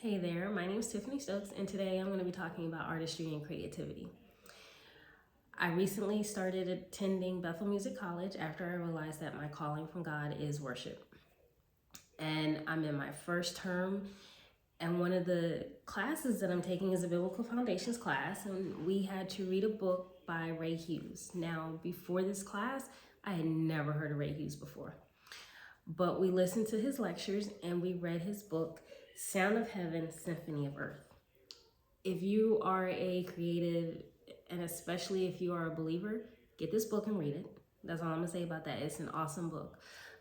Hey there, my name is Tiffany Stokes, and today I'm going to be talking about artistry and creativity. I recently started attending Bethel Music College after I realized that my calling from God is worship. And I'm in my first term, and one of the classes that I'm taking is a Biblical Foundations class, and we had to read a book by Ray Hughes. Now, before this class, I had never heard of Ray Hughes before, but we listened to his lectures and we read his book, Sound of Heaven, Symphony of Earth. If you are a creative, and especially if you are a believer, get this book and read it. That's all I'm gonna say about that. It's an awesome book.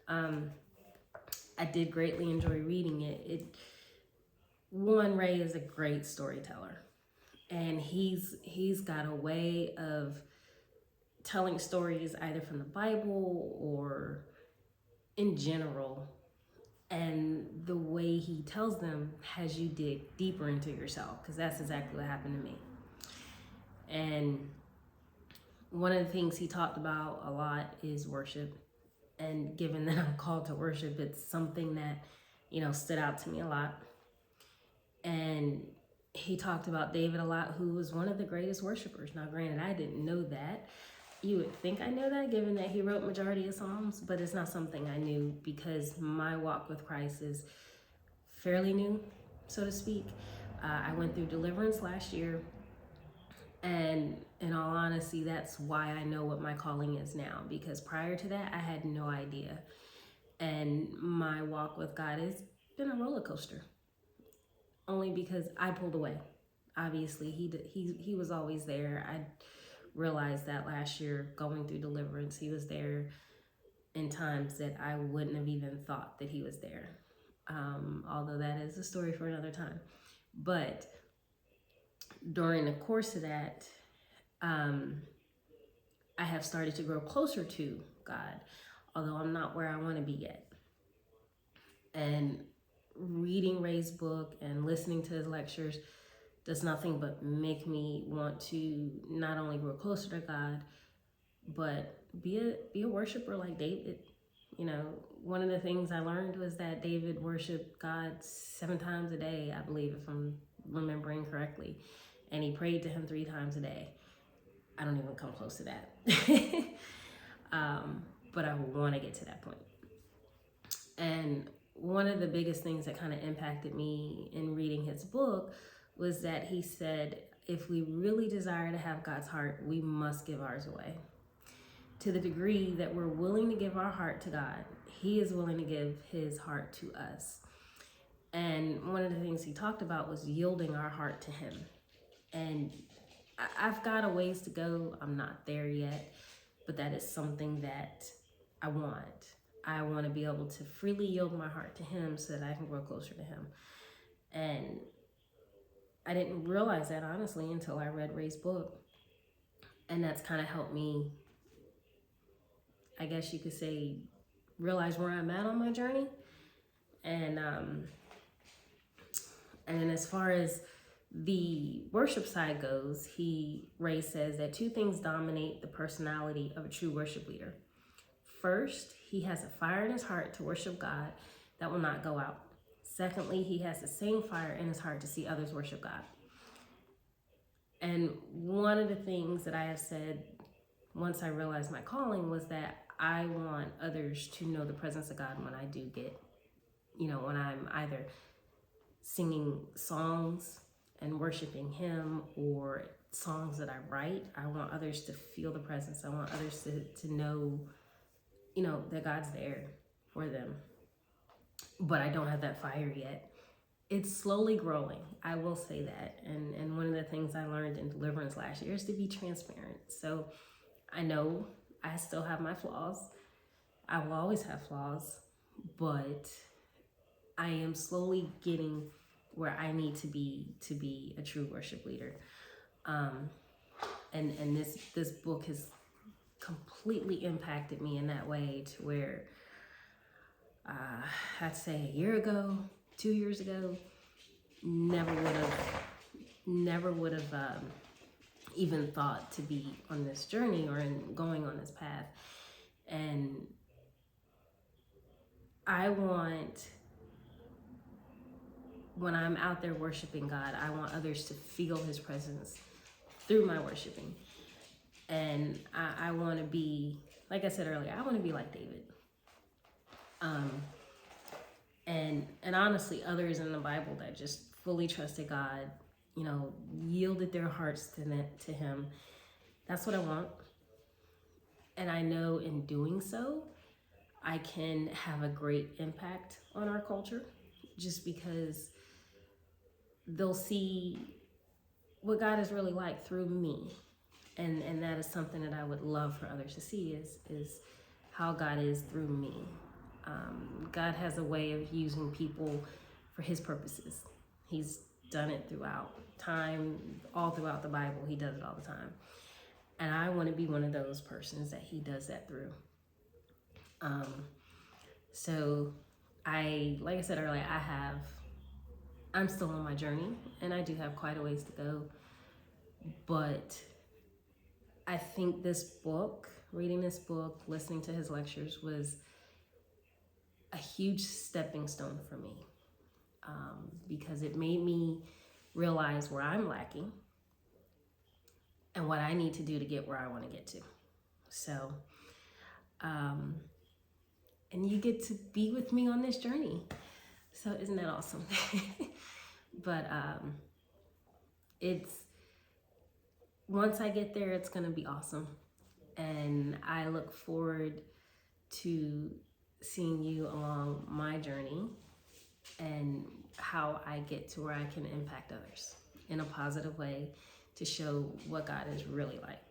I did greatly enjoy reading it. Ray is a great storyteller, and he's got a way of telling stories either from the Bible or in general, and the way he tells them has you dig deeper into yourself, because that's exactly what happened to me. And one of the things he talked about a lot is worship. And given that I'm called to worship, it's something that, stood out to me a lot. And he talked about David a lot, who was one of the greatest worshipers. Now, granted, I didn't know that. You would think I know that, given that he wrote majority of Psalms, but it's not something I knew because my walk with Christ is fairly new, so to speak. I went through deliverance last year, and in all honesty, that's why I know what my calling is now, because prior to that, I had no idea. And my walk with God has been a roller coaster, only because I pulled away. Obviously, he was always there. I realized that last year going through deliverance, he was there in times that I wouldn't have even thought that he was there. Although that is a story for another time. But during the course of that, I have started to grow closer to God, although I'm not where I want to be yet. And reading Ray's book and listening to his lectures does nothing but make me want to not only grow closer to God, but be a worshiper like David. One of the things I learned was that David worshiped God 7 times a day, I believe, if I'm remembering correctly. And he prayed to him 3 times a day. I don't even come close to that. But I want to get to that point. And one of the biggest things that kind of impacted me in reading his book was that he said, if we really desire to have God's heart, we must give ours away. To the degree that we're willing to give our heart to God, he is willing to give his heart to us. And one of the things he talked about was yielding our heart to him. And I've got a ways to go. I'm not there yet, but that is something that I want. I want to be able to freely yield my heart to him so that I can grow closer to him. And I didn't realize that, honestly, until I read Ray's book. And that's kind of helped me, I guess you could say, realize where I'm at on my journey. And then as far as the worship side goes, Ray says that 2 things dominate the personality of a true worship leader. First, he has a fire in his heart to worship God that will not go out. Secondly, he has the same fire in his heart to see others worship God. And one of the things that I have said once I realized my calling was that I want others to know the presence of God when I do get, when I'm either singing songs and worshiping him or songs that I write. I want others to feel the presence. I want others to know, that God's there for them. But I don't have that fire yet. It's slowly growing, I will say that. And one of the things I learned in deliverance last year is to be transparent. So I know I still have my flaws. I will always have flaws, but I am slowly getting where I need to be a true worship leader. And this book has completely impacted me in that way, to where I'd say a year ago, 2 years ago, never would have even thought to be on this journey or going on this path. And I want when I'm out there worshiping God, I want others to feel his presence through my worshiping. And I want to be, like I said earlier, I want to be like David. And honestly, others in the Bible that just fully trusted God, you know, yielded their hearts to him. That's what I want. And I know in doing so, I can have a great impact on our culture, just because they'll see what God is really like through me. And that is something that I would love for others to see is how God is through me. God has a way of using people for his purposes. He's done it throughout time, all throughout the Bible. He does it all the time. And I want to be one of those persons that he does that through. So like I said earlier, I'm still on my journey, and I do have quite a ways to go. But I think reading this book, listening to his lectures was a huge stepping stone for me, because it made me realize where I'm lacking and what I need to do to get where I want to get to. So, and you get to be with me on this journey. So isn't that awesome? But once I get there, it's going to be awesome. And I look forward to seeing you along my journey and how I get to where I can impact others in a positive way to show what God is really like.